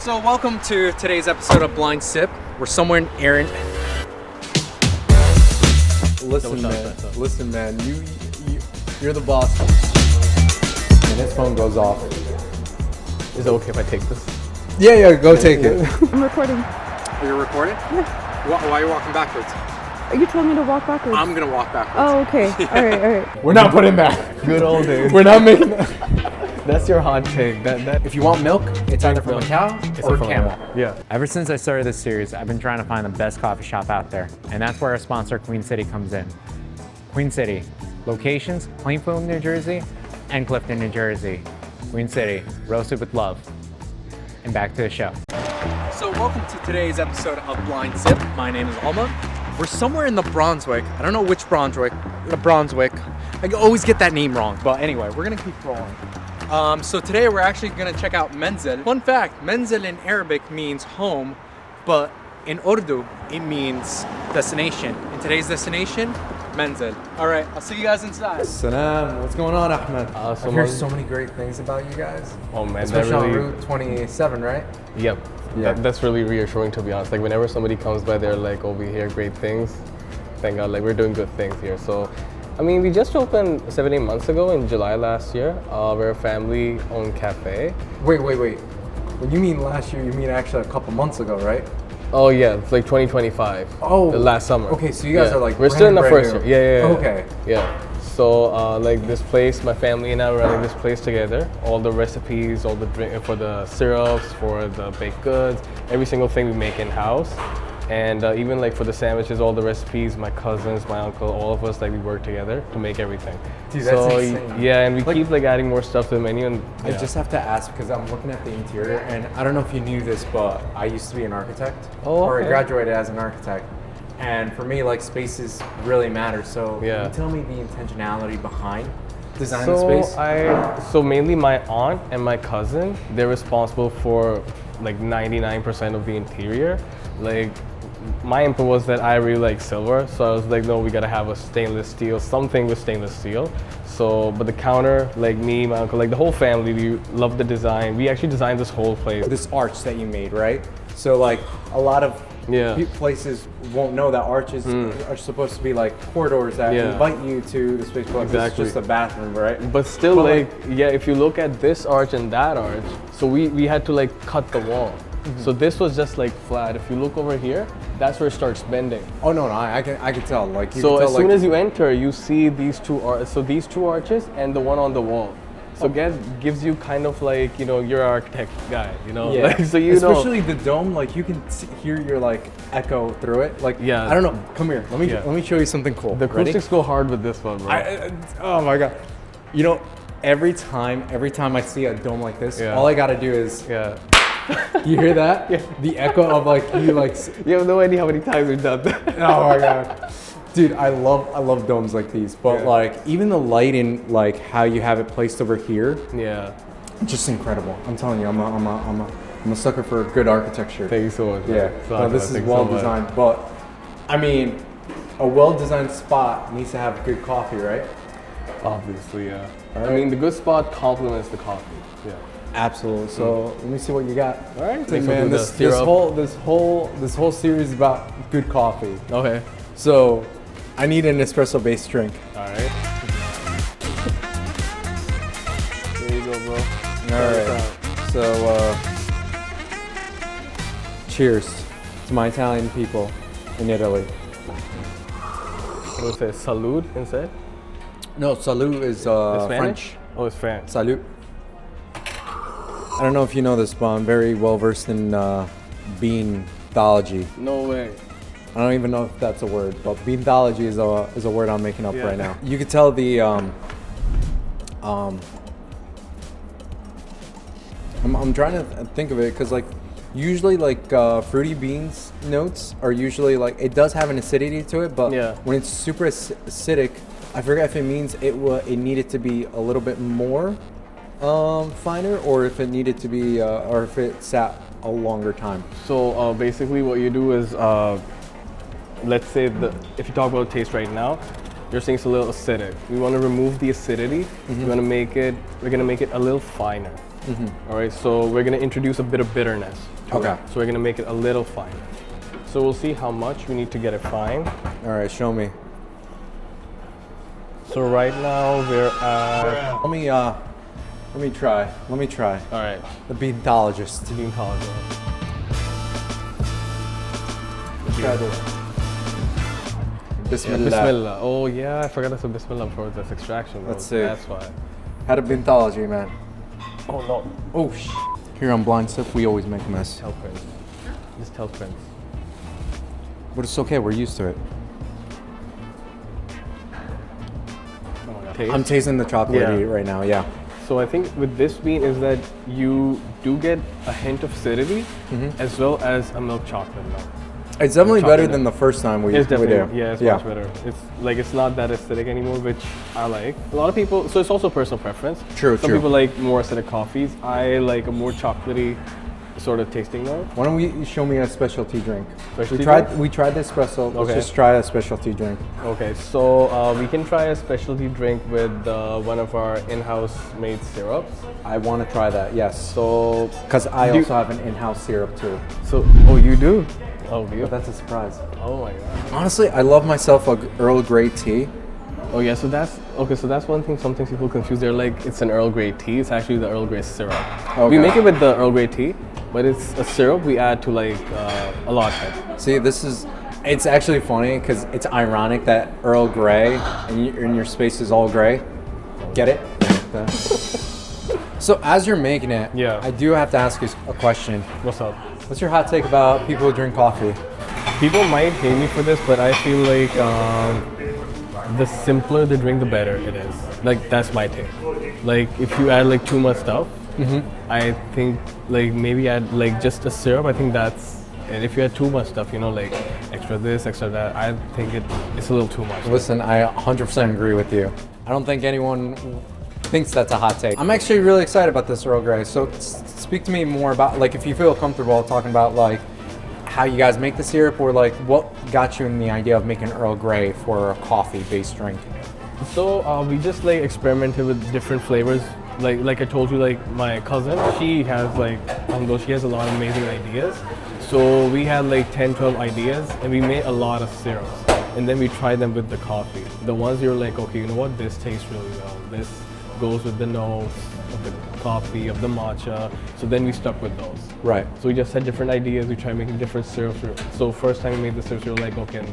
So welcome to today's episode of Blind Sip. We're somewhere in Aaron. Listen, man. You're the boss. And his phone goes off. Is it okay if I take this? Yeah, go take it. I'm recording. Are you recording? Yeah. Why are you walking backwards? You told me to walk backwards. I'm gonna walk backwards. Oh, okay. All right. We're not putting that. Good old days. We're not making that. That's your hot take. If you want milk, it's either from a cow or a camel. Yeah. Ever since I started this series, I've been trying to find the best coffee shop out there. And that's where our sponsor, Queen City, comes in. Queen City. Locations, Plainfield, New Jersey, and Clifton, New Jersey. Queen City, roasted with love. And back to the show. So welcome to today's episode of Blind Sip. My name is Alma. We're somewhere in the Brunswick. I don't know which Brunswick. The Brunswick. I always get that name wrong. But anyway, we're gonna keep rolling. So today we're actually gonna check out Manzil. Fun fact, Manzil in Arabic means home, but in Urdu, it means destination. And today's destination, Manzil. All right, I'll see you guys inside. Salam. What's going on, Ahmed? I've heard someone- so many great things about you guys. Oh man, Especially that on really. Route 27, right? Yep. Yeah. That's really reassuring, to be honest. Like whenever somebody comes by, they're like, "Oh, we hear great things." Thank God, like we're doing good things here. So, I mean, we just opened 7-8 months ago in July last year. We're a family-owned cafe. Wait. When you mean last year, you mean actually a couple months ago, right? Oh yeah, it's like 2025. Oh. The last summer. Okay, so you guys Yeah. are like we're still in the brand first new. year. Yeah. Okay. Yeah. So like this place, my family and I are running this place together. All the recipes, all the drink for the syrups, for the baked goods, every single thing we make in house. And even like for the sandwiches, all the recipes, my cousins, my uncle, all of us, like we work together to make everything. Dude, that's so insane. yeah, and we Like- keep like adding more stuff to the menu. And I yeah. just have to ask because I'm looking at the interior, and I don't know if you knew this, but I used to be an architect, Oh, or I okay. graduated as an architect. And for me, like spaces really matter. So Yeah. can you tell me the intentionality behind designing the space? So mainly my aunt and my cousin, they're responsible for like 99% of the interior. Like my input was that I really like silver, so I was like, no, we gotta have a stainless steel, something with stainless steel. So, but the counter, like me, my uncle, like the whole family, we love the design. We actually designed this whole place. This arch that you made, right? So like a lot of Yeah. places won't know that arches are supposed to be like corridors that Yeah. invite you to the space. But this is Exactly. just a bathroom, right? But still, But, like, yeah, if you look at this arch and that arch, so we had to like cut the wall. So this was just like flat. If you look over here, that's where it starts bending. Oh no, I can tell. Like you So can tell, as soon like, as you enter, you see these these two arches and the one on the wall. So gives you kind of like, you know, you're an architect guy, you know? yeah. Like, so you especially the dome, like you can hear your like echo through it. Like Yeah. I don't know. Come here. Let me show you something cool. the Ready? acoustics go hard with this one, bro. Oh my god. You know, every time I see a dome like this, Yeah. all I gotta do is Yeah. you hear that? Yeah. The echo of like you like. You have no idea how many times we've done that. Oh my god. Dude, I love domes like these, but Yeah. like even the lighting, like how you have it placed over here, Yeah. just incredible. I'm telling you, I'm a sucker for good architecture. Thank you so much. man. Yeah, So no, much. this is Thank you well so much. designed, but I mean, a well designed spot needs to have good coffee, right? Obviously, yeah. All I right. mean, the good spot complements the coffee. Yeah. Absolutely. So let me see what you got. All right. Hey, Next man, we'll do this the syrup. whole series is about good coffee. Okay. So I need an espresso based drink. All right. There you go, bro. All right. So cheers to my Italian people in Italy. What's it? Salud instead? No, salut is Spanish? French. Oh, it's French. Salut. I don't know if you know this, but I'm very well versed in beanology. No way. I don't even know if that's a word, but beanology is a word I'm making up Yeah. right now. You could tell the I'm trying to think of it because like usually like fruity beans notes are usually like it does have an acidity to it, but Yeah. when it's super acidic, I forget if it means it needed to be a little bit more finer, or if it needed to be or if it sat a longer time. So basically, what you do is, let's say if you talk about taste right now, you're saying it's a little acidic. We want to remove the acidity. We're gonna make it a little finer. All right, so we're gonna introduce a bit of bitterness. to Okay. it. So we're gonna make it a little finer. So we'll see how much we need to get it fine. All right, show me. So right now we're at. Let me try. Let me try. All right, The beantologist. bean collagen. Try this. Bismillah. Bismillah. Oh yeah, I forgot to say Bismillah for this extraction. Bro. Let's see. That's why. Had a beantology, man. Oh no. Oh, Here on Blind Sip, we always make a mess. Tell Prince. Just tell Prince. But it's okay, we're used to it. Oh my God. Taste. I'm tasting the chocolatey Yeah. right now, yeah. So I think with this bean is that you do get a hint of acidity as well as a milk chocolate note. It's definitely chocolate better nut. than the first time we It's did. definitely, yeah, it's much better. It's not that acidic anymore, which I like. A lot of people, so it's also personal preference. True, Some true. people like more acidic coffees. I like a more chocolatey sort of tasting note. Why don't we show me a specialty drink? Specialty We tried the espresso. Let's Okay. just try a specialty drink. Okay, so we can try a specialty drink with one of our in-house made syrups. I want to try that, yes. So, Because I Do- also have an in-house syrup too. oh, you do? Oh, do you? But that's a surprise. Oh my God. Honestly, I love myself a Earl Grey tea. Oh yeah, so that's okay. So that's one thing. Sometimes people confuse. They're like, it's an Earl Grey tea. It's actually the Earl Grey syrup. Okay. We make it with the Earl Grey tea, but it's a syrup we add to like a latte. See, it's actually funny because it's ironic that Earl Grey and your space is all gray. Get it? So as you're making it, Yeah. I do have to ask you a question. What's up? What's your hot take about people who drink coffee? People might hate me for this, but I feel like the simpler the drink, the better it is. Like that's my take. Like if you add like too much stuff, I think like maybe add like just a syrup. I think that's. And if you add too much stuff, you know, like extra this, extra that, I think it's a little too much. Listen, I 100% agree with you. I don't think anyone thinks that's a hot take. I'm actually really excited about this Earl Grey. So speak to me more about, like, if you feel comfortable talking about, like, how you guys make the syrup, or like what got you in the idea of making Earl Grey for a coffee-based drink. So we just like experimented with different flavors. Like I told you, like my cousin, she has like, though she has a lot of amazing ideas. So we had like 10, 12 ideas, and we made a lot of syrups. And then we tried them with the coffee. The ones you're like, okay, you know what, this tastes really well. This goes with the notes of the coffee, of the matcha. So then we stuck with those. Right. So we just had different ideas. We tried making different syrups. So first time we made the syrups, we were like, okay,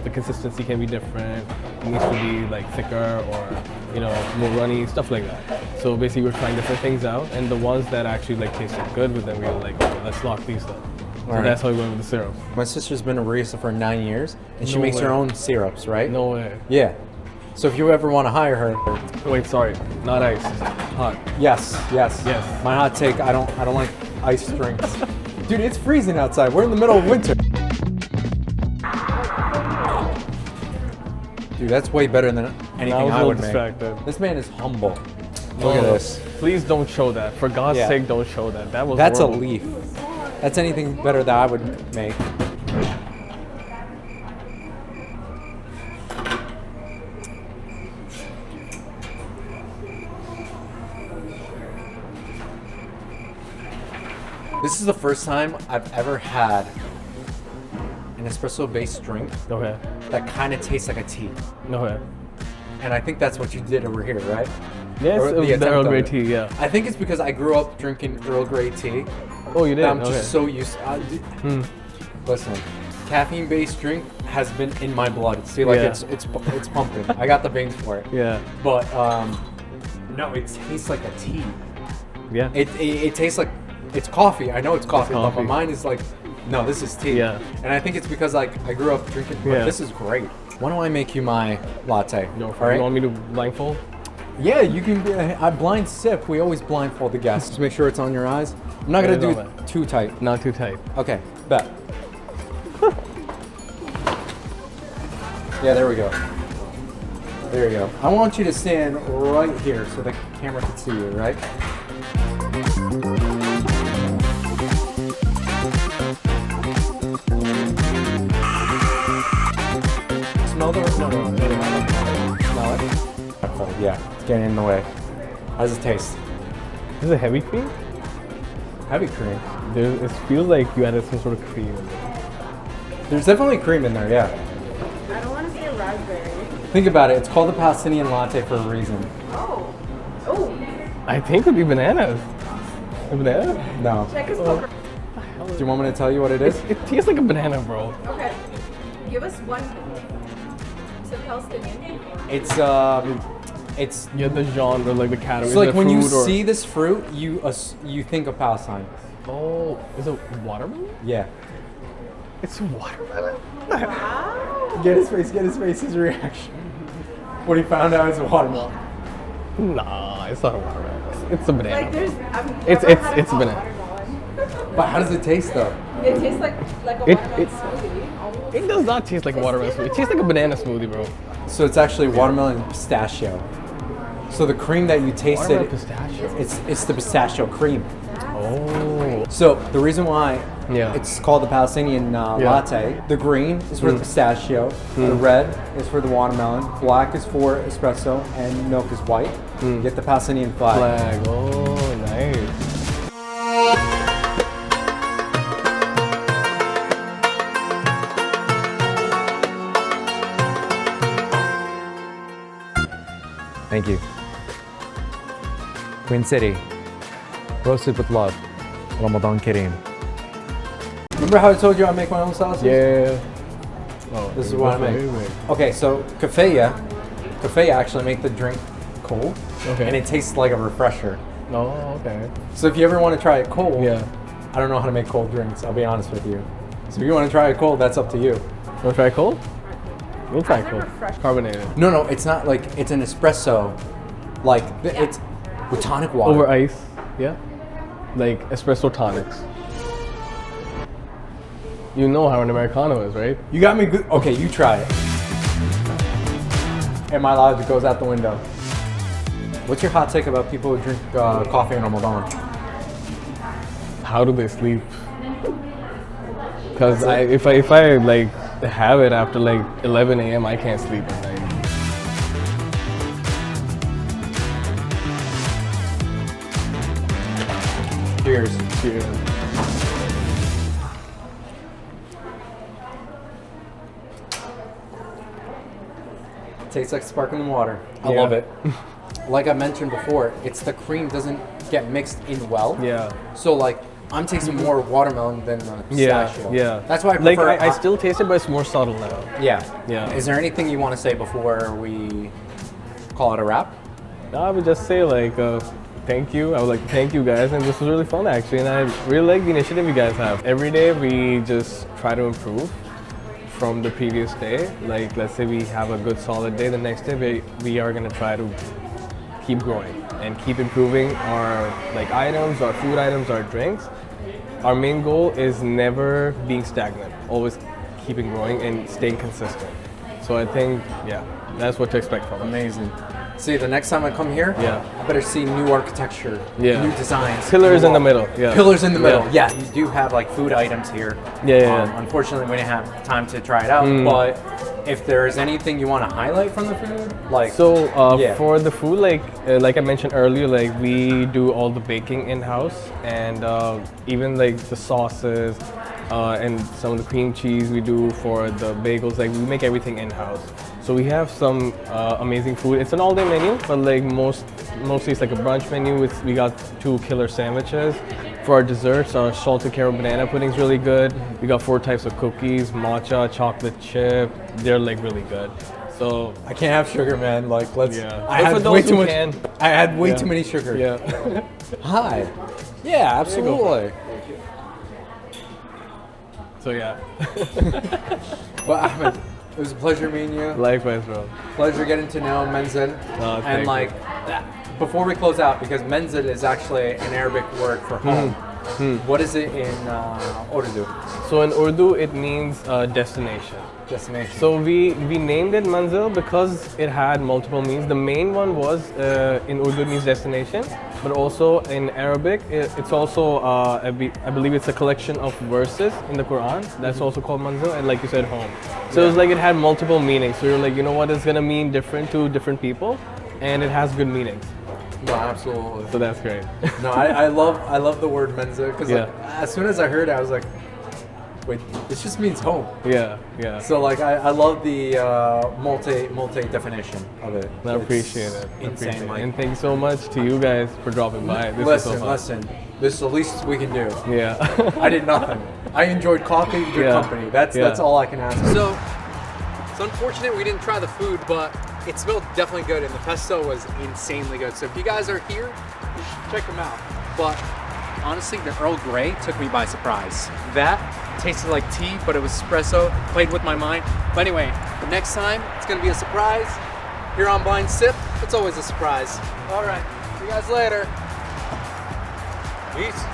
the consistency can be different. It needs to be like thicker or, you know, more runny, stuff like that. So basically we're trying different things out, and the ones that actually like tasted good with them, we were like, okay, let's lock these up. So Alright. that's how we went with the syrup. My sister's been a barista for 9 years, and she No makes her way. own syrups, right? No way. Yeah. So if you ever want to hire her, Wait, sorry, not ice, hot. yes. Yes. My hot take, I don't like ice drinks. Dude, it's freezing outside. We're in the middle of winter. Dude, that's way better than anything I was a I little would make. distracted. This man is humble. No, Look at no. this. Please don't show that. For God's Yeah. sake, don't show that. That was That's a horrible. leaf. That's anything better that I would make. This is the first time I've ever had an espresso-based drink Okay. that kind of tastes like a tea. Okay. And I think that's what you did over here, right? Yes, Or it was attempt the Earl of Grey it. tea, yeah. I think it's because I grew up drinking Earl Grey tea. Oh, you did? I'm Okay. just so used. Listen, caffeine-based drink has been in my blood. See, like Yeah. it's pumping. I got the veins for it. Yeah. But no, it tastes like a tea. Yeah. It tastes like it's coffee. I know it's coffee, but coffee. my mind is like, no, this is tea. Yeah. And I think it's because like I grew up drinking. Yeah. This is great. Why don't I make you my latte? No, All right. You want me to blindfold? Yeah, you can. I blind sip. We always blindfold the guests. Just make sure it's on your eyes. I'm not gonna Put do it on it too tight. Not too tight. Okay, bet. Yeah, there we go. There you go. I want you to stand right here so the camera can see you, right? Smell the no. Smell it. Yeah, it's getting in the way. How does it taste? Is it heavy cream? Heavy cream. It feels like you added some sort of cream in there. There's definitely cream in there, yeah. I don't want to say raspberry. Think about it. It's called the Palestinian latte for a reason. Oh. Oh. I think it would be bananas. A banana? No. Check his poker. Do you want me to tell you what it is? It tastes like a banana, bro. Okay. Give us one. So Palestinian. It's Yeah, the genre, like the category. so like is it when you fruit or- see this fruit, you think of Palestine. Oh, is it watermelon? Yeah. It's watermelon. Wow. Get his face. His reaction when he found out it's a watermelon. Nah, it's not a watermelon. It's a banana. Like there's. It's a banana. But how does it taste though? It tastes like a It- watermelon it- smoothie. Almost. It does not taste like a watermelon smoothie. It tastes like a banana smoothie, bro. So it's actually watermelon and pistachio. So the cream that you tasted, Watermelon pistachio. it's the pistachio cream. Oh. So the reason why Yeah. it's called the Palestinian latte, the green is for the pistachio, the red is for the watermelon, black is for espresso, and milk is white. You get the Palestinian flag. Flag. Oh, nice. Thank you. Queen City, roasted with love. Ramadan Kareem. Remember how I told you I make my own sauces? Yeah. Oh, This is what I make. Okay, so Cafe actually make the drink cold, Okay. and it tastes like a refresher. Oh, okay. So if you ever want to try it cold, Yeah. I don't know how to make cold drinks, I'll be honest with you. So if you want to try it cold, that's up to you. Want to try cold? We'll try cold. Carbonated. No, it's not like, it's an espresso, like, it's with tonic water. Over ice. Yeah. Like espresso tonics. You know how an Americano is, right? You got me good. Okay, you try it. And my logic goes out the window. What's your hot take about people who drink coffee in Ramadan? How do they sleep? Because if I like have it after like 11 a.m., I can't sleep at night. Cheers. Cheers. Tastes like sparkling water. I Yeah. love it. Like I mentioned before, it's the cream doesn't get mixed in well. Yeah. So like, I'm tasting more watermelon than pistachio. Yeah. That's why I like prefer. I still taste it, but it's more subtle now. Yeah. Yeah. Is there anything you want to say before we call it a wrap? I would just say like thank you. I would like to thank you guys, and this was really fun actually, and I really like the initiative you guys have. Every day we just try to improve from the previous day. Like let's say we have a good solid day, the next day we are gonna try to keep growing and keep improving our like items, our food items, our drinks. Our main goal is never being stagnant, always keeping growing and staying consistent. So I think, yeah, that's what to expect from us. Amazing. See, the next time I come here, Yeah. I better see new architecture, Yeah. new designs. Pillars in the new- middle, yeah. Pillars in the middle. Yeah. Yeah. You do have like food items here. Yeah. Unfortunately, we didn't have time to try it out. But if there is anything you want to highlight from the food, like So yeah. for the food, like I mentioned earlier, like we do all the baking in house, and even like the sauces and some of the cream cheese we do for the bagels. Like we make everything in house. So we have some amazing food. It's an all-day menu, but like mostly it's like a brunch menu. We got 2 killer sandwiches. For our desserts, our salted caramel banana pudding is really good. We got 4 types of cookies, matcha, chocolate chip. They're like really good. So I can't have sugar, man. Like let's. Yeah. I But had for those way who too much. can. I had way Yeah. too many sugar. yeah. Hi. Yeah, absolutely. So yeah. Well, Ahmed, it was a pleasure meeting you. Likewise, bro. Pleasure getting to know Manzil. thank And you. like, before we close out, because Manzil is actually an Arabic word for home. What is it in Urdu? So in Urdu, it means destination. Destination. So we named it Manzil because it had multiple meanings. The main one was in Urdu it means destination, but also in Arabic it's also I believe it's a collection of verses in the Quran. That's also called Manzil, and like you said, home. So it was like it had multiple meanings. So you're like, you know what, it's gonna mean different to different people, and it has good meanings. No, absolutely. So that's great. No, I love the word Manzil because Yeah. like, as soon as I heard it, I was like, wait, this just means home. Yeah, yeah. So like I love the multi definition of it. I appreciate it. I Insane. appreciate it. Like, And thanks so much to you guys for dropping by. This is so listen, fun. this is the least we can do. Yeah. I did nothing. I enjoyed coffee, good Yeah. company. That's Yeah. all I can ask. So it's unfortunate we didn't try the food, but it smelled definitely good, and the pesto was insanely good. So if you guys are here, you should check them out. But honestly, the Earl Grey took me by surprise. That tasted like tea, but it was espresso. Played with my mind. But anyway, next time it's gonna be a surprise. Here on Blind Sip, it's always a surprise. All right, see you guys later. Peace.